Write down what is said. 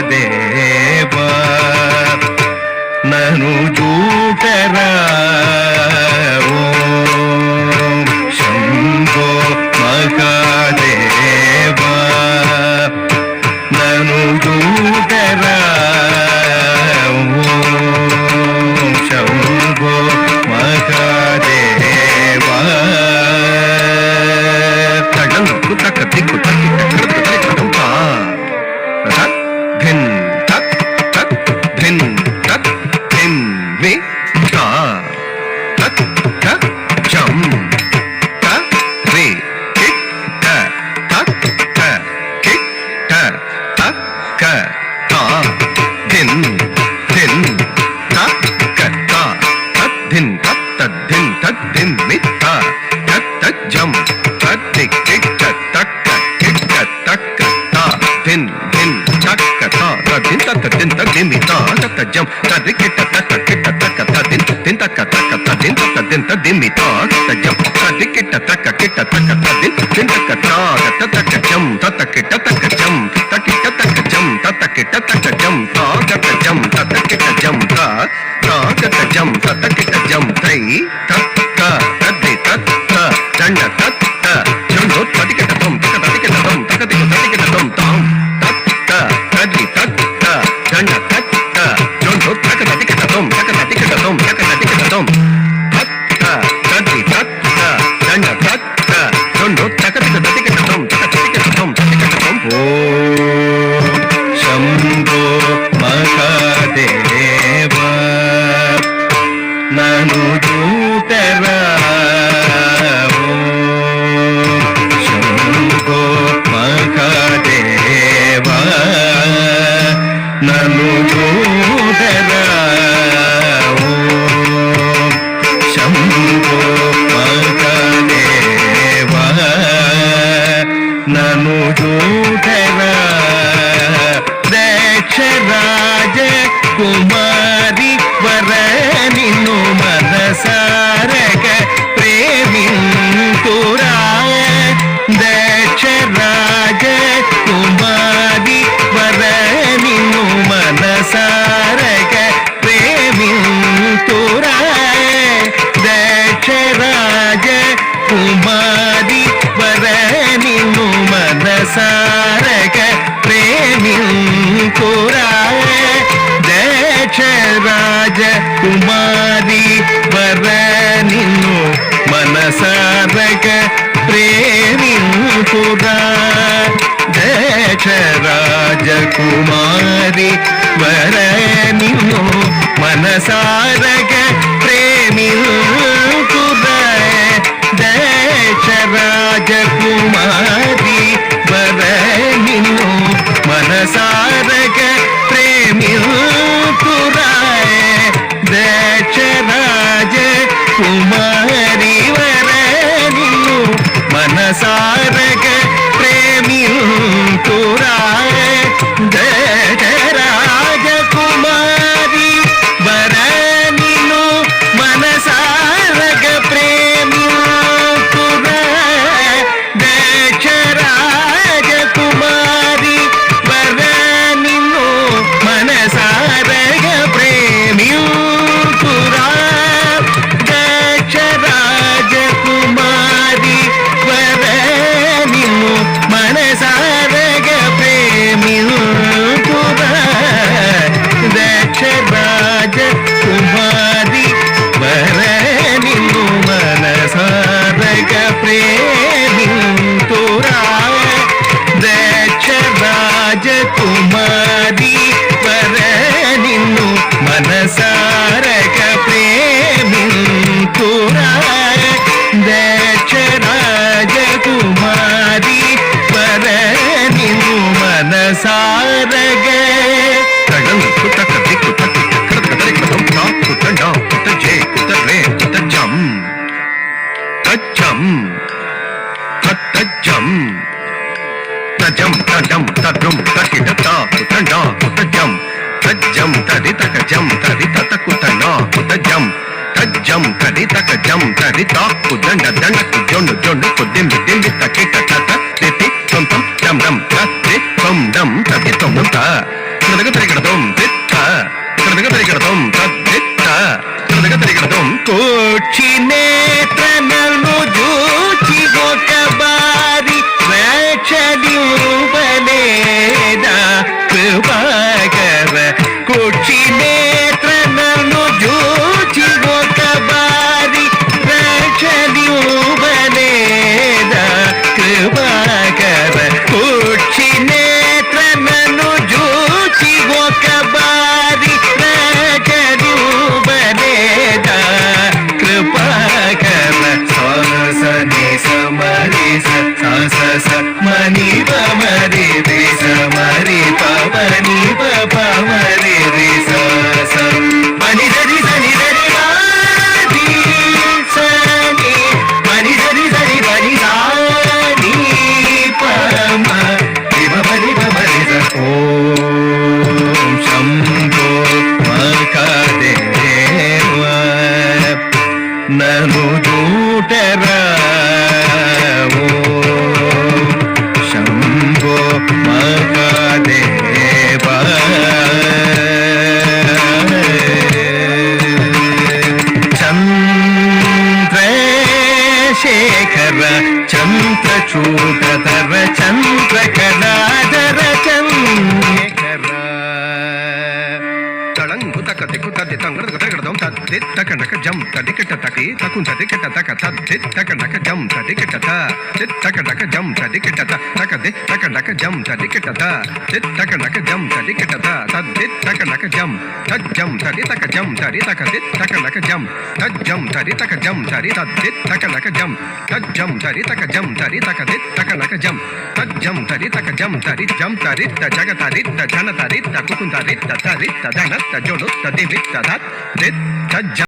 మహాదేవ నను జూటరా ఓం శంభో మహాదేవ నను జూటరా ఓం శంభో మహాదేవ తగం కుతక దిక్కు తక్కి ధిన్ తక్ తక్ ధిన్ తక్ ధిన్ వి తా తక్ తక్ జం త రి కిక్ ట తక్ ట కిక్ ట తక్ క తా ధిన్ ధిన్ తక్ క తా తక్ ధిన్ తక్ తక్ ధిన్ తక్ ధిన్ వి తా తక్ తక్ జం తక్ టిక్ టిక్ తక్ తక్ కిక్ ట తక్ క తా ధిన్ ధిన్ తక్ క తా din tak din tak din mi ta tak jam ta dik tak ta din din tak din tak din mi ta jam ta dik tak ta din din tak jam ta jam ta jam ta jam ta jam ta jam ta jam ta jam tai ta ta di ta ta danda ta ta jam ho ta dik ta tom ta dik ta tom ta dik ta tom tom ta ta di ta danda ta ta jam ho ta dik ta tom ta dik ta tom ta dik ta tom ta ta di ta ta danda ta ta jam ho ta dik ta tom ta dik ta tom ta dik ta tom oh shambho mahadeva nanu dutara shambho mahadeva nanu dutara shambho mahadeva nanu dutara ದಕ್ಷರಾಜ ಕುಮಾರಿ ವರ ನಿನ್ನು ಮನಸಾರಗ ಪ್ರೇಮಿಂತುರ ದಕ್ಷರಾಜ ಕುಮಾರಿ ವರ ನಿನ್ನು ಮನಸಾರಗ ಪ್ರೇಮಿಂತುರ ದಕ್ಷರಾಜ ಕುಮಾರಿ ವರ ನಿನ್ನು ಮನಸಾರಗ ಪ್ರೇಮಿಂತುರಾಯ ದಕ್ಷರಾಜ ಕುಮಾರಿ ವರ ನಿನ್ನು ಮನಸಾರಗ ಪ್ರೇಮಿಂತುರ ದಕ್ಷರಾಜ ಕುಮಾರಿ ವರ ನಿನ್ನು ಮನಸಾರಗ ಪ್ರೇಮಿಂತುರ ದಕ್ಷರಾಜ ಕುಮಾರಿ ವರ ನಿನ್ನು ಮನಸಾರಗ ಪ್ರೇಮಿಂತುರಾಯ ದಕ್ಷರಾಜ ಕುಮಾರಿ ವರ ನಿನ್ನು ಮನಸಾರಗ ಪ್ರೇಮಿಂತುರಾಯ ದಕ್ಷರಾಜ ಕುಮಾರಿ ವರ ನಿನ್ನು ಮನಸಾರಗ ಪ್ರೇಮಿಂತುರಾಯ ದಕ್ಷರಾಜ ಕುಮಾರಿ ವರ ನಿನ್ನು ಮನಸಾರಗ ಪ್ರೇಮಿಂತುರ ದಕ್ಷರಾಜ ಕುಮಾರಿ ವರ ನಿನ್ನು ಮನಸಾರಗ ಪ್ರೇಮಿಂತುರ ದಕ್ಷರಾಜ ಕುಮಾರಿ ವರ ನಿನ್ನು ಮನಸಾರಗ ಪ್ರೇಮಿಂತುರ ದಕ್ಷರಾಜ ಕುಮಾರಿ ವರ ನಿನ್ನು ಮನಸಾರಗ ಪ್ರೇಮಿಂತುರ ದಕ್ಷರಾಜ ಕುಮಾರಿ ವರ ನಿನ್ನು ಮನಸಾರಗ ತಗಂ ಕುತಕ ದಿಕ್ಕು ತಕ್ಕ ಕರದ ಕದರಿಕದಂ ತಾ ಕುತಂಡ ಕುತ ಜೇ ಕುತ ರೇ ಕುತ ಜಂ ತಜ್ಜಂ ತಜ್ಜಂ ತಜಂ ತಜಂ ತದ್ರುಂ ತಕಿಡ ತಾ ಕುತಂಡ ಕುತ ಜಂ ತಜ್ಜಂ ತದಿ ತಕ ಜಂ ತದಿ ತತ ಕುತಂಡ ಕುತ ಜಂ ತಜ್ಜಂ ತದಿ ತಕ ಜಂ ತದಿ ತಾ ಕುದಂಡ ದಂಡ ಕುಜೊಂಡು ಜೊಂಡು ಕುದ್ದಿಂಬಿ ದಿಂಬಿ ತಕಿಟ ತತ ತಿತಿ ತೊಂ ತೊಂ ಡಂ ಡಂ ತತ್ತಿ ತೊಂ ಡಂ ತತಿ ತೊಂ ತಾ శేఖరాజర చంద్రశేఖర తళంగు తక దిక్కు తద్ది తంగడ తగడదం తద్ది తకనక జం తది కిట తకి తకుం తది కిట తక తద్ది తకనక జం తది కిట త చిత్ తకనక జం తది కిట త తకది తకనక జం తది కిట త చిత్ తకనక జం తది కిట త తద్ది తకనక జం తజ్జం తది తక జం తది తకది తకనక జం తజ్జం తది తక జం తది తద్ది తకనక జం తజ్జం తది తక జం తది తకది తకనక జం తజ్జం తది తక జం తది జం తది త జగ తది త జన తది త కుకుం తది త తది త ధన త జోడు త దివి త ధ దిత్ త జ